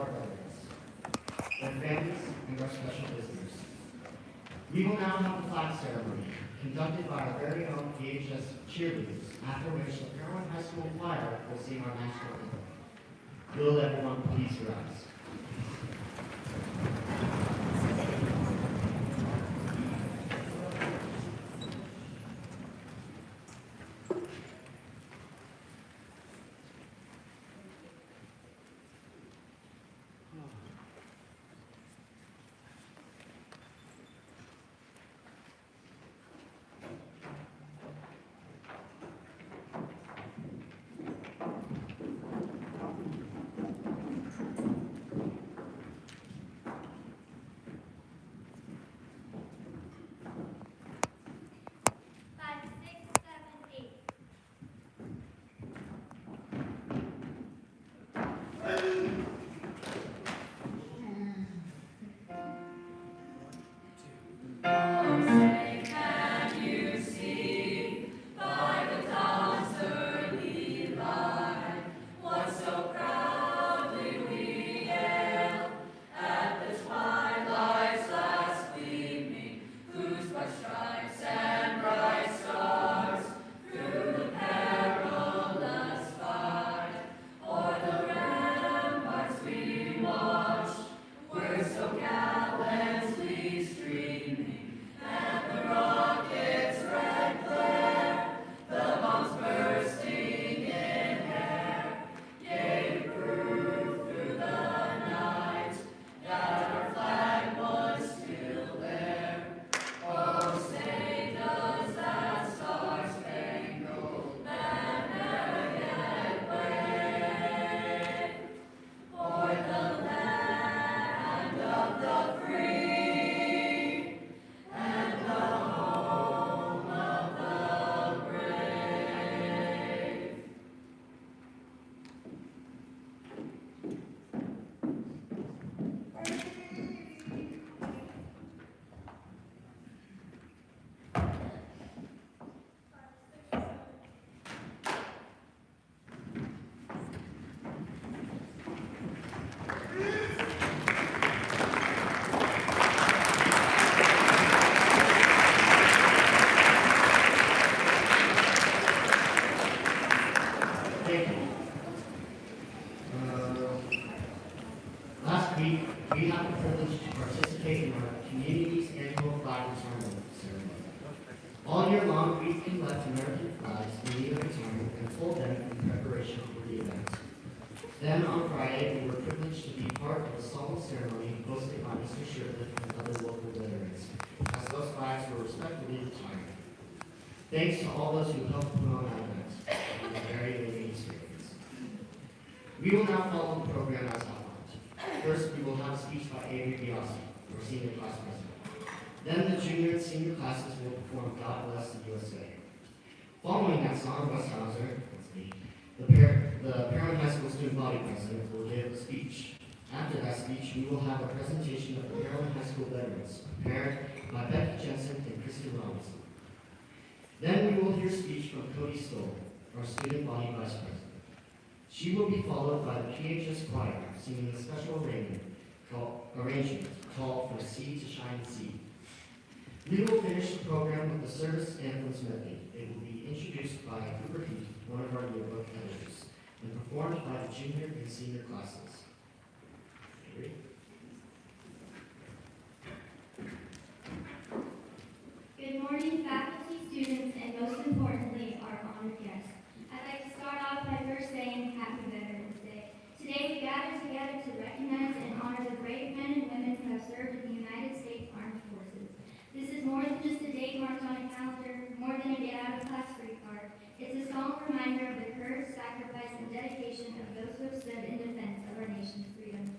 our veterans, their families, and our special visitors. We will now have the flag ceremony, conducted by our very own PHS cheerleaders, after which the Parowan High School Choir will sing our national anthem. Will everyone please rise? Last week, we had the privilege to participate in our community's annual flag retirement ceremony. All year long, we collect American flags in need of retirement and fold them in preparation for the event. Then on Friday, we were privileged to be part of a solemn ceremony hosted by Mr. Shirtliff and other local veterans, as those flags were respectfully retired. Thanks to all those who helped put on that event. It was a very moving experience. We will now follow the program as outlined. First, we will have a speech by Avery Biasi, our senior class president. Then the junior and senior classes will perform God Bless the USA. Following that song, Wes Hauser, that's me, the Parowan High School student body president will give a speech. After that speech, we will have a presentation of the Parowan High School veterans, prepared by Becky Jensen and Kristen Robinson. Then we will hear a speech from Cody Stoll, our student body vice president. She will be followed by the PHS choir singing a special arrangement called For Sea to Shine Sea. We will finish the program with the service anthems medley. It will be introduced by Cooper Heath, one of our yearbook editors, and performed by the junior and senior classes. Avery? Good morning, faculty, students, and most importantly, our honored guests. I'd like to start off by first saying Happy Veterans Day. Today we gather together to recognize and honor the brave men and women who have served in the United States Armed Forces. This is more than just a date marked on a calendar, more than a get-out-of-class free card. It's a solemn reminder of the courage, sacrifice, and dedication of those who have stood in defense of our nation's freedom.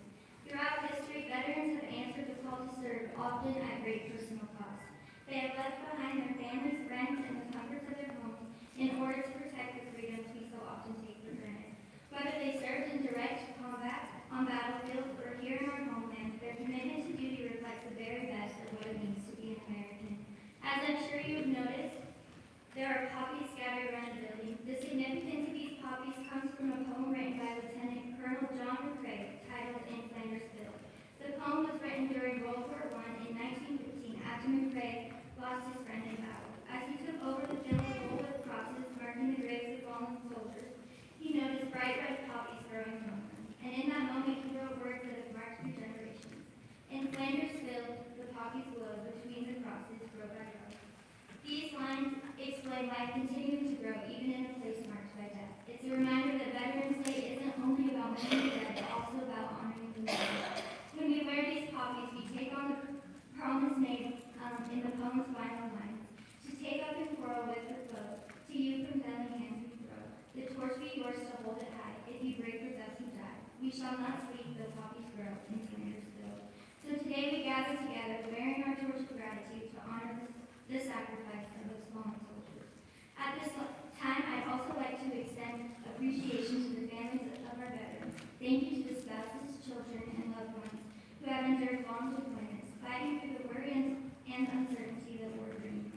Throughout history, veterans have answered the call to serve, often at great personal cost. They have left behind their families, friends, and the comforts of their homes in order to protect the freedoms we so often take for granted. Whether they served in direct combat, on battlefields, or here in our homeland, their commitment to duty reflects the very best of what it means to be an American. As I'm sure you have noticed, there are poppies scattered around the building. The significance of these poppies comes from a in that moment he wrote words that have marked through generations. In Flanders field, the poppies glow, between the crosses, row by row. These lines explain life continuing to grow, even in a place marked by death. It's a reminder that Veterans Day isn't only about mourning the dead, but also about honoring the living. When we wear these poppies, we take on the promise made in the poem's final lines. To take up and quarrel with the foe, to you from deadly hands we throw. The torch be yours to hold it high. If you break with us, you die. We shall not sleep, though poppies grow in Flanders field. So today we gather together, bearing our torch of gratitude to honor the sacrifice of those fallen soldiers. At this time, I'd also like to extend appreciation to the families of our veterans. Thank you to the spouses, children, and loved ones who have endured long deployments, fighting through the worry and uncertainty that war brings.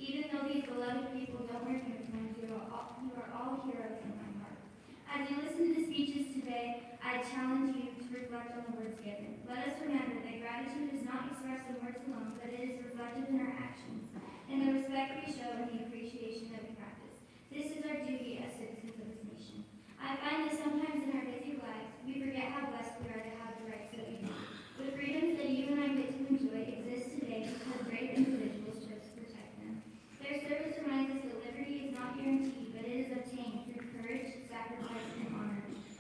Even though these beloved people don't wear uniforms, you are all heroes in my heart. As you listen to the speeches today, I challenge you to reflect on the words given. Let us remember that gratitude is not expressed in words alone, but it is reflected in our actions, in the respect we show and the appreciation that we practice. This is our duty as citizens of this nation. I find that sometimes in our busy lives, we forget how blessed we are to have the rights that we do. The freedoms that you and I get to enjoy exist today because brave individuals chose to protect them. Their service reminds us that liberty is not guaranteed, but it is obtained through courage, sacrifice, and honor.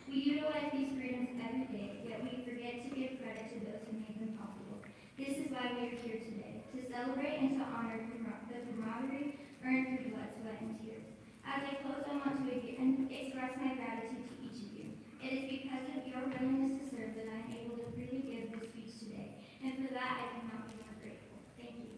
We utilize these freedoms every day, yet we forget to give credit to those who made them possible. This is why we are here today, to celebrate and to honor the camaraderie earned through blood, sweat, and tears. As I close, I want to again express my gratitude to each of you. It is because of your willingness to serve that I am able to freely give this speech today, and for that I cannot be more grateful. Thank you.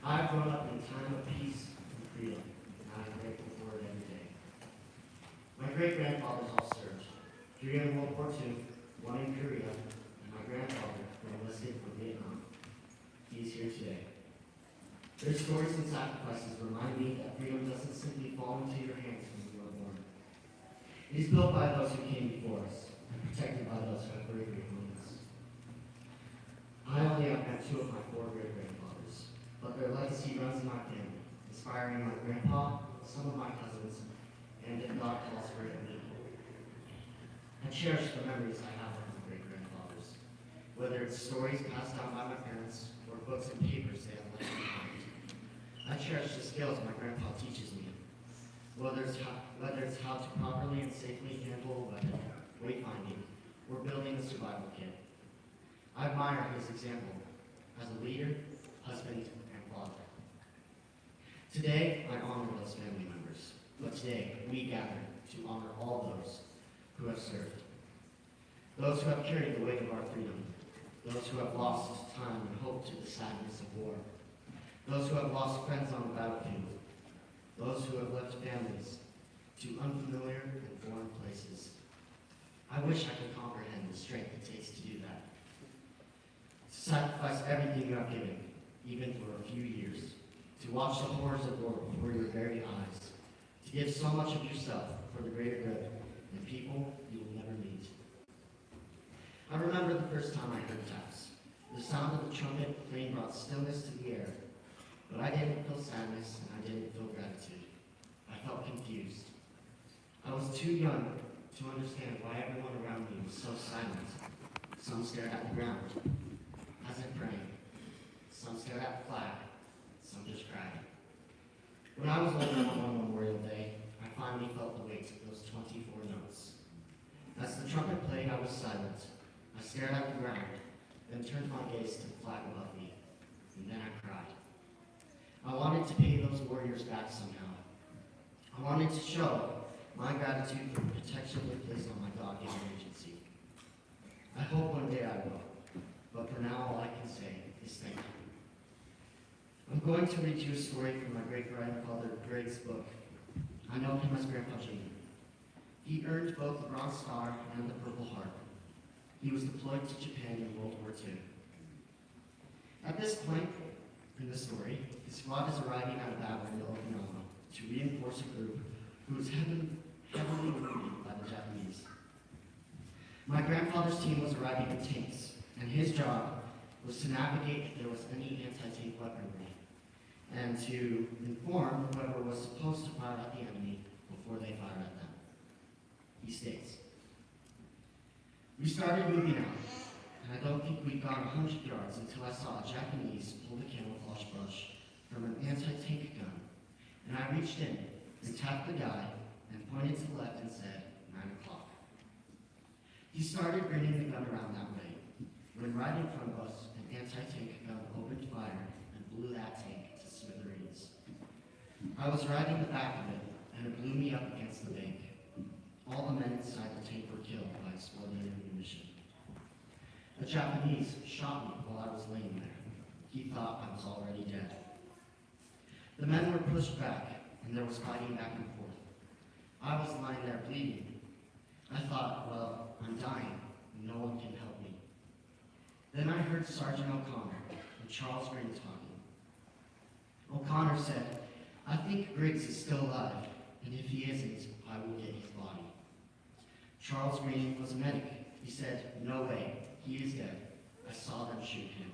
I've grown up in a time of peace and freedom, and I'm grateful for it every day. My great-grandfathers all served. 3 in World War II, 1 in Korea, and my grandfather who enlisted for Vietnam. He is here today. Their stories and sacrifices remind me that freedom doesn't simply fall into your hands when you are born. It is built by those who came before us, and protected by those who have bravery among us. I only have met 2 of my 4 great-grandfathers, but their legacy runs in my family, inspiring my grandpa, some of my cousins, and if God calls for it, me. I cherish the memories I have of my great-grandfathers, whether it's stories passed down by my parents or books and papers they have left behind. I cherish the skills my grandpa teaches me, whether it's how to properly and safely handle a weapon, wayfinding, or building a survival kit. I admire his example as a leader, husband, and father. Today, I honor those family members, but today we gather to honor all those who have served, those who have carried the weight of our freedom, those who have lost time and hope to the sadness of war, those who have lost friends on the battlefield, those who have left families to unfamiliar and foreign places. I wish I could comprehend the strength it takes to do that. To sacrifice everything you have given, even for a few years, to watch the horrors of war before your very eyes, to give so much of yourself for the greater good and people you will never meet. I remember the first time I heard taps. The sound of the trumpet playing brought stillness to the air, but I didn't feel sadness and I didn't feel gratitude. I felt confused. I was too young to understand why everyone around me was so silent. Some stared at the ground, as if praying. Some stared at the flag. Some just cried. When I was older on one Memorial Day, I finally felt the weight of those 24 notes. As the trumpet played, I was silent. I stared at the ground, then turned my gaze to the flag above me, and then I cried. I wanted to pay those warriors back somehow. I wanted to show my gratitude for the protection they placed on my God-given agency. I hope one day I will, but for now all I can say is thank you. I'm going to read you a story from my great-grandfather Greg's book. I know him as Grandpa Junior. He earned both the Bronze Star and the Purple Heart. He was deployed to Japan in World War II. At this point in the story, his squad is arriving at a battle in Okinawa to reinforce a group who was heavily wounded by the Japanese. My grandfather's team was arriving in tanks, and his job was to navigate if there was any anti-tank weaponry, and to inform whoever was supposed to fire at the enemy before they fired at them. He states, "We started moving out, and I don't think we'd gone 100 yards until I saw a Japanese pull the camouflage bush from an anti-tank gun, and I reached in and tapped the guy and pointed to the left and said, 9 o'clock. He started bringing the gun around that way, when right in front of us, an anti-tank gun opened fire and blew that tank to smithereens. I was riding the back of it, and it blew me up against the bank. All the men inside the tank were killed by exploding ammunition. A Japanese shot me while I was laying there. He thought I was already dead. The men were pushed back, and there was fighting back and forth. I was lying there bleeding. I thought, well, I'm dying, and no one can help me. Then I heard Sergeant O'Connor and Charles Green talking. O'Connor said, I think Griggs is still alive, and if he isn't, I will get his body. Charles Green was a medic. He said, no way, he is dead. I saw them shoot him.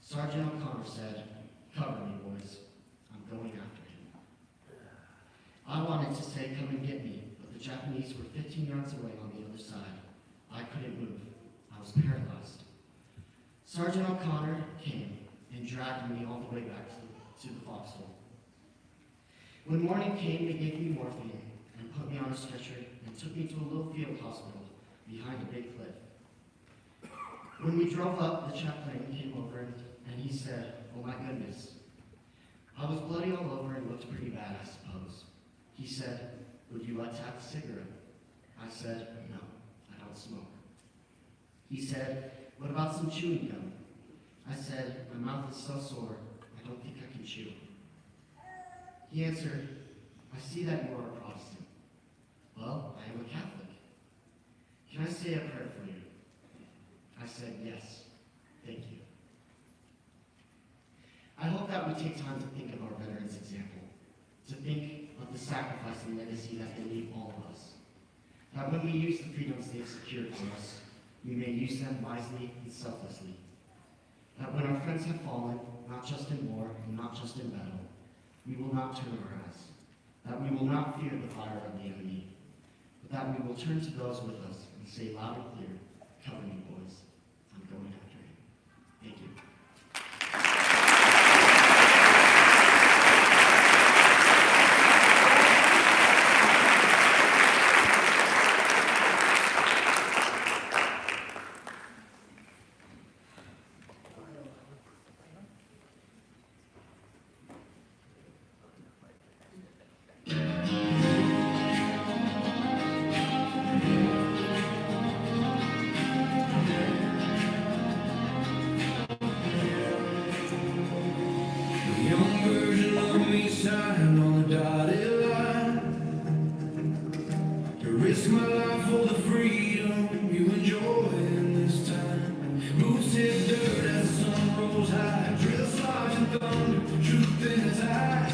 Sergeant O'Connor said, cover me, boys. I'm going after him. I wanted to say, come and get me, but the Japanese were 15 yards away on the other side. I couldn't move. I was paralyzed. Sergeant O'Connor came and dragged me all the way back to the foxhole. When morning came, they gave me morphine and put me on a stretcher and took me to a little field hospital behind a big cliff. When we drove up, the chaplain came over and he said, oh my goodness. I was bloody all over and looked pretty bad, I suppose. He said, would you like to have a cigarette? I said, no, I don't smoke. He said, what about some chewing gum? I said, my mouth is so sore, I don't think I can chew. He answered, I see that you are a Protestant. Well, I am a Catholic. Can I say a prayer for you? I said, yes, thank you. I hope that we take time to think of our veterans' example, to think of the sacrifice and legacy that they leave all of us. That when we use the freedoms they've secured for us, we may use them wisely and selflessly. That when our friends have fallen, not just in war and not just in battle, we will not turn our eyes. That we will not fear the fire of the enemy, but that we will turn to those with us and say loud and clear, cover me, boys. I'm going after him. Thank you. Young version of me signed on the dotted line to risk my life for the freedom you enjoy in this time. Boots hit dirt as the sun rose high, drill slosh and thunder, truth in his eyes.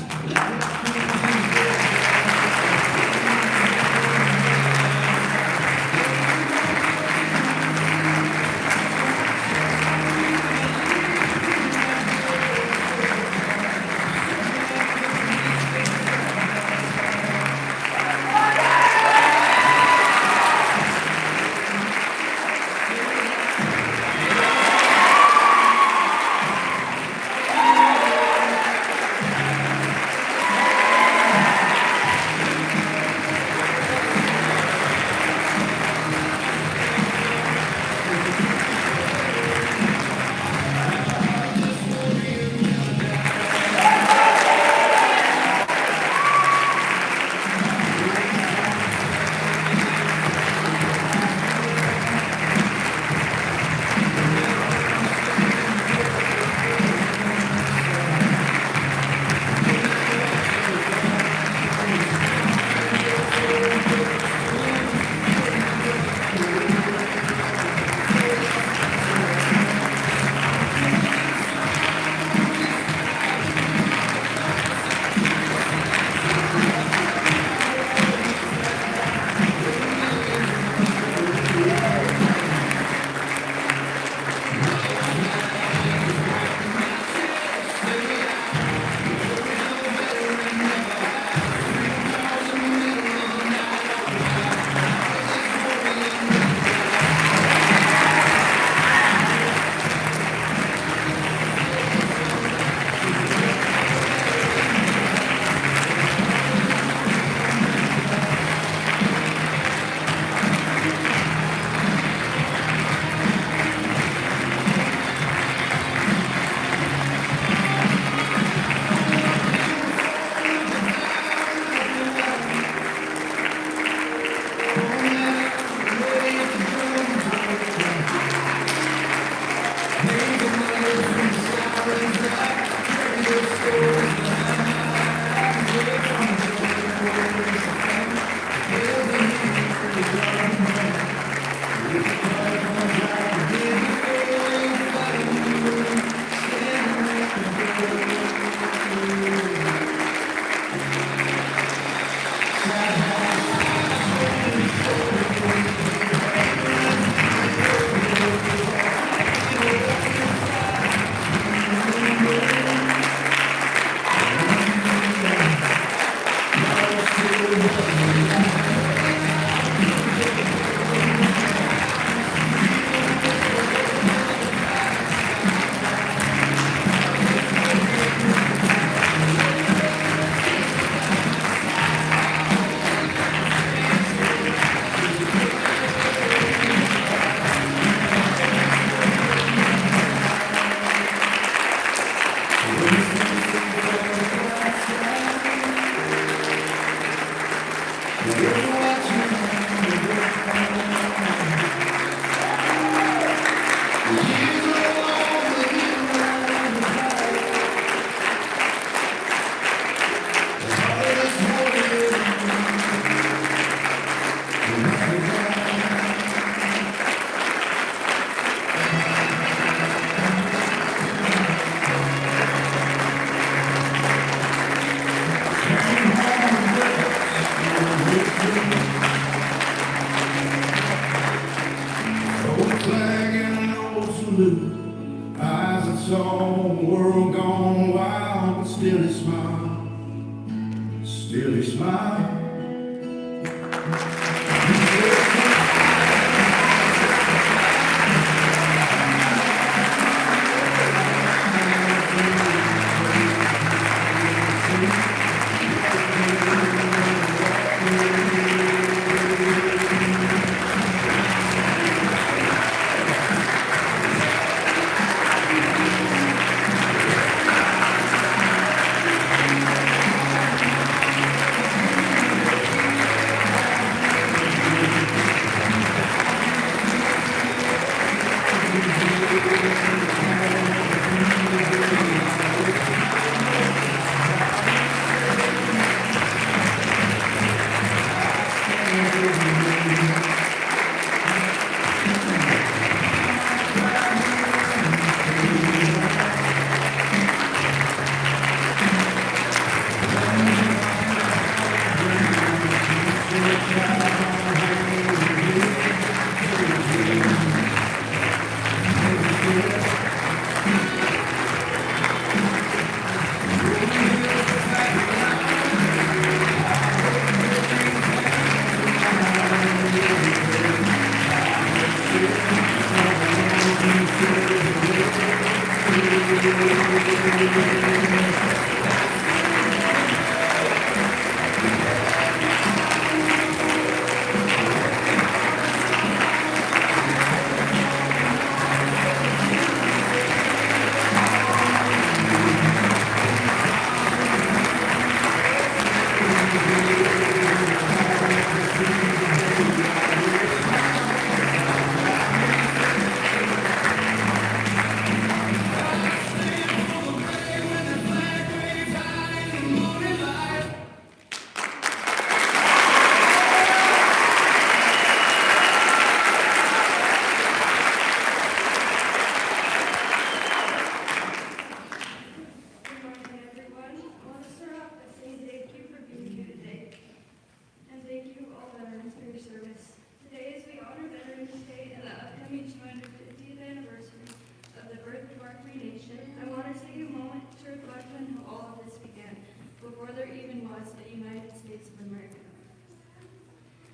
home, world gone wild, but still he smiled, still he smiled.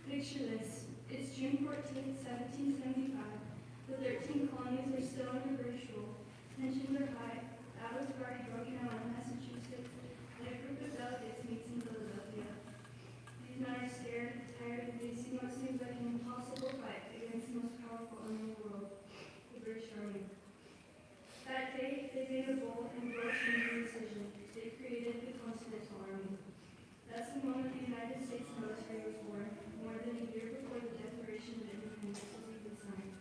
Picture this. It's June 14th, 1775. The 13 colonies are still under British rule. Tensions are high. Battles have already broken out in Massachusetts, and a group of delegates meets in Philadelphia. These men are scared, tired, and facing what seems like an impossible fight against the most powerful army in the world, the British Army. That day, they made a bold and world-changing decision. They created the Continental Army. That's the moment the United States military was born, more than a year before the Declaration of Independence was even signed.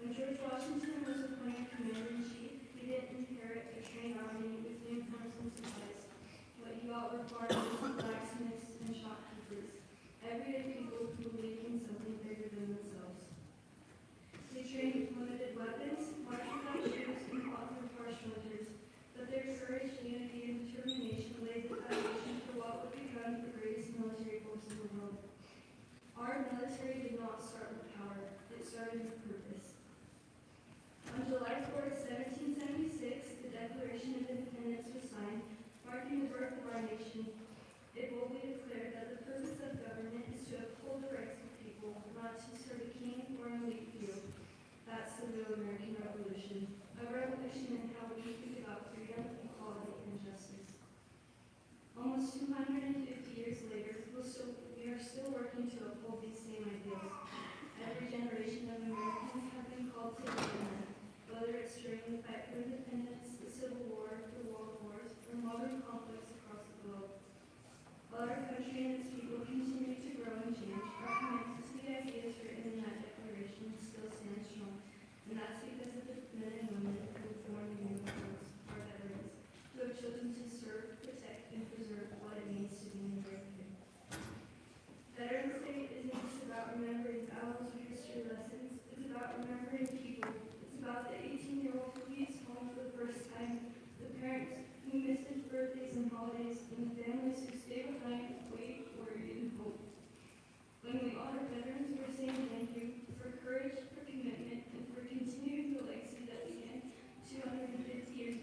When George Washington was appointed commander-in-chief, he didn't inherit a trained army with uniforms and supplies. What he got were farmers, blacksmiths, and shopkeepers, everyday people who believed in something bigger than themselves. They trained with limited weapons, marched without shoes, and fought through harsh winters, but their courage, unity, and determination laid the foundation for what would become the greatest military force in the world. Our military did not start with power, it started with purpose. On July 4th, 1776, the Declaration of Independence was signed, marking the birth of our nation. It boldly declared that the purpose of government is to uphold the rights of people, not to serve a king or an elite few. That's the real American Revolution, a revolution in how we think about freedom, equality, and justice. Almost 250 years later, we are still working to uphold these same ideals. Every generation of Americans have been called to defend them, whether it's during the fight for independence, the Civil War, the World Wars, or modern conflicts across the globe. While our country and its people continue to grow and change, our commitment to the ideas written in that declaration still stands strong, and that's because of the men and women who have worn the uniforms, our veterans, who have chosen to serve, protect, and preserve what it means to be an American. Veterans Day isn't just about remembering battles or history lessons, it's about remembering people. It's about the 18-year-old who leaves home for the first time, the parents who miss his birthdays and holidays, and the families who stay behind, wait, worry, and hope. When we honor veterans, we're saying thank you for courage, for commitment, and for continuing the legacy that began 250 years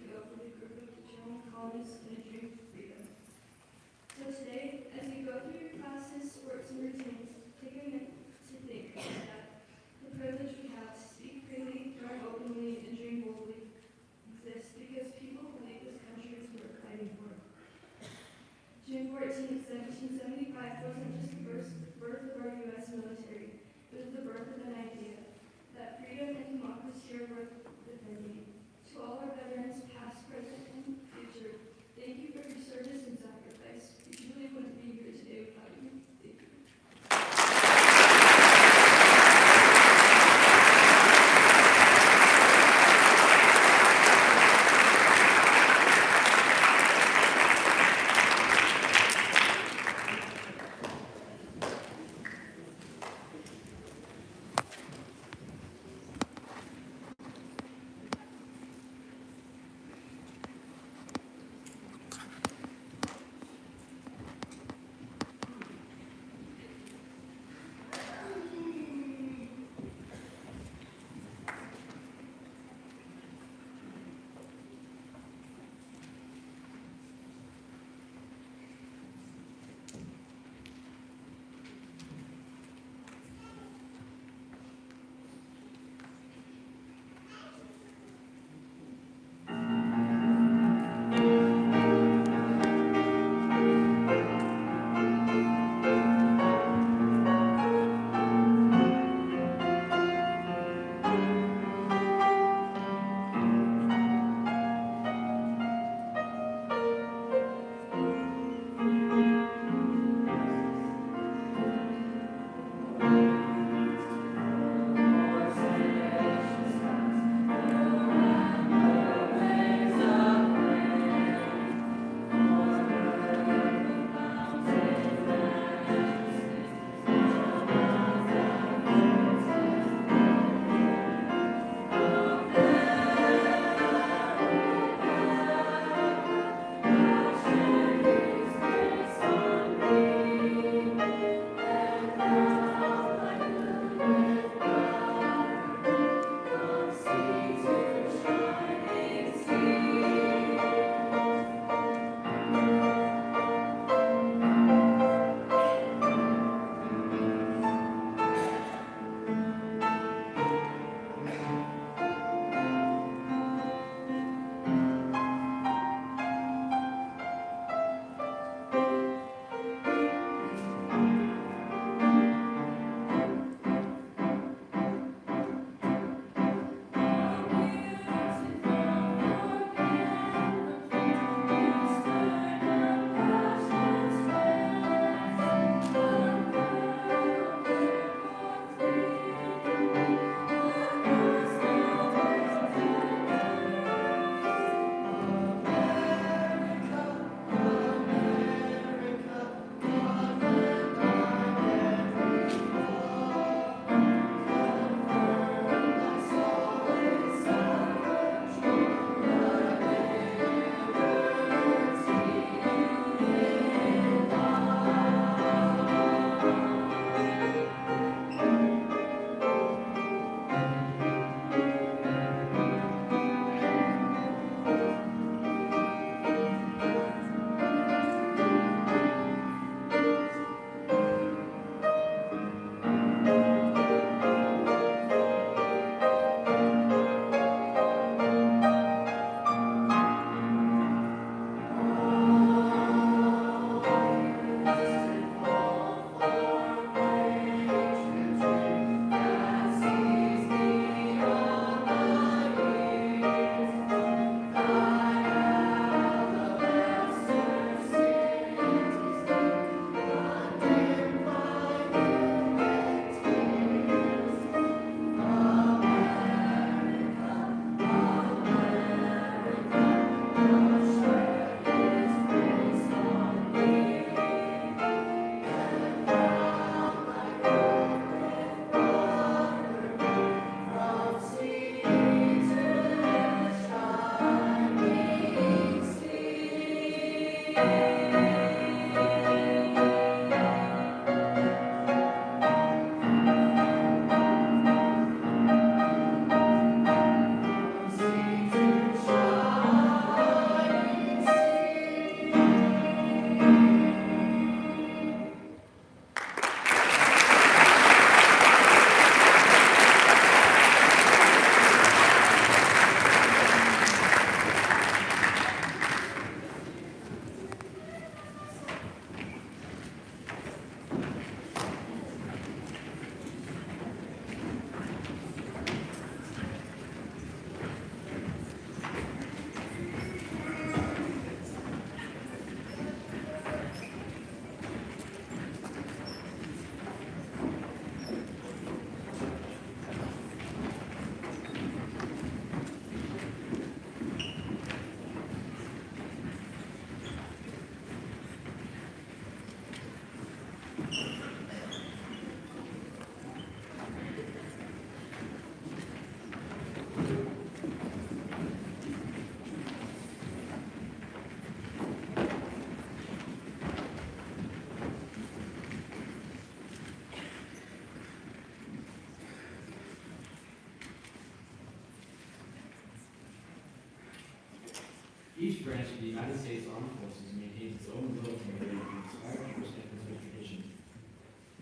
Each branch of the United States Armed Forces maintains its own military band and inspired first and tradition.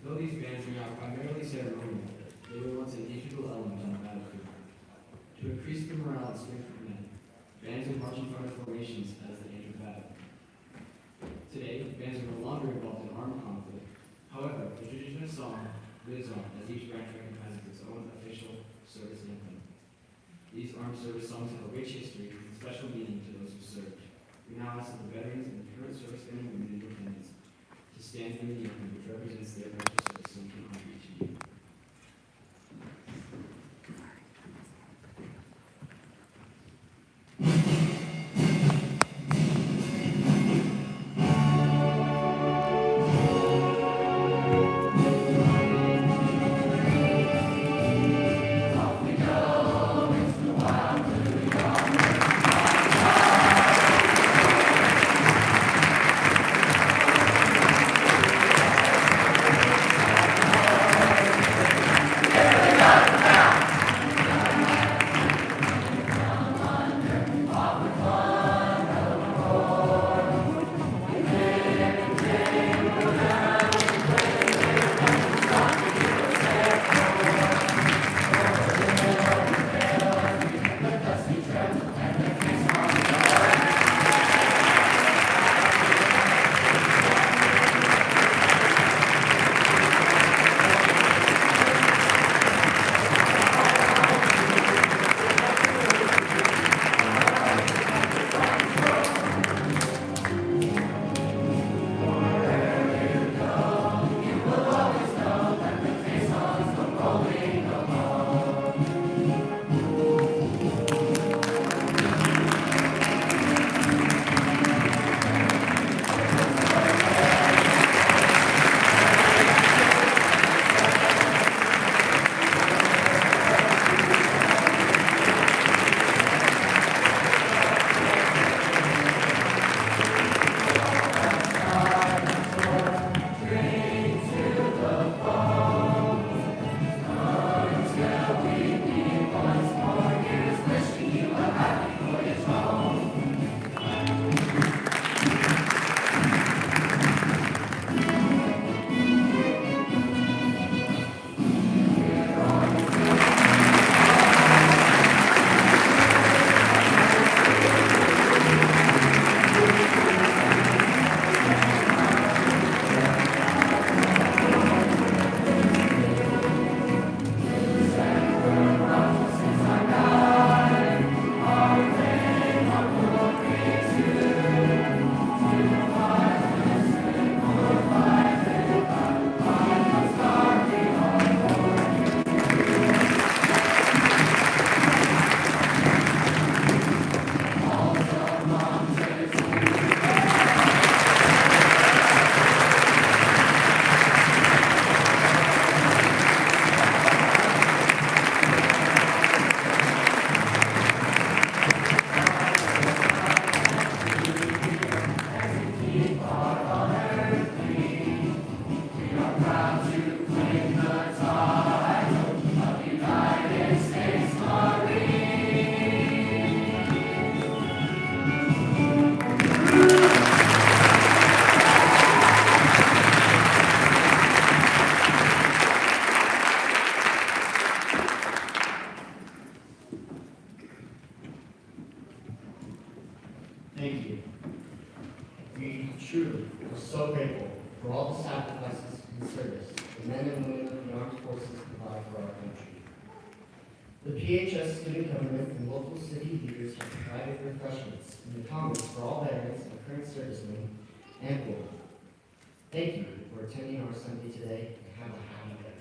Though these bands are now primarily ceremonial, they were once an integral element on the battlefield. To increase the morale and strength of men, bands would march in front of formations as they entered battle. Today, bands are no longer involved in armed conflict. However, the tradition of song lives on as each branch recognizes its own official service anthem. These armed service songs have a rich history and special meaning to those who served. We now ask that the veterans and current servicemen and women in attendance to stand in the anthem which represents their branch of service so we can honor each of you. Thank Thank you. We truly are so grateful for all the sacrifices and service the men and women of the armed forces provide for our country. The PHS student government and local city leaders have provided refreshments in the commons for all veterans and current servicemen and women. Thank you for attending our assembly today, and have a happy day.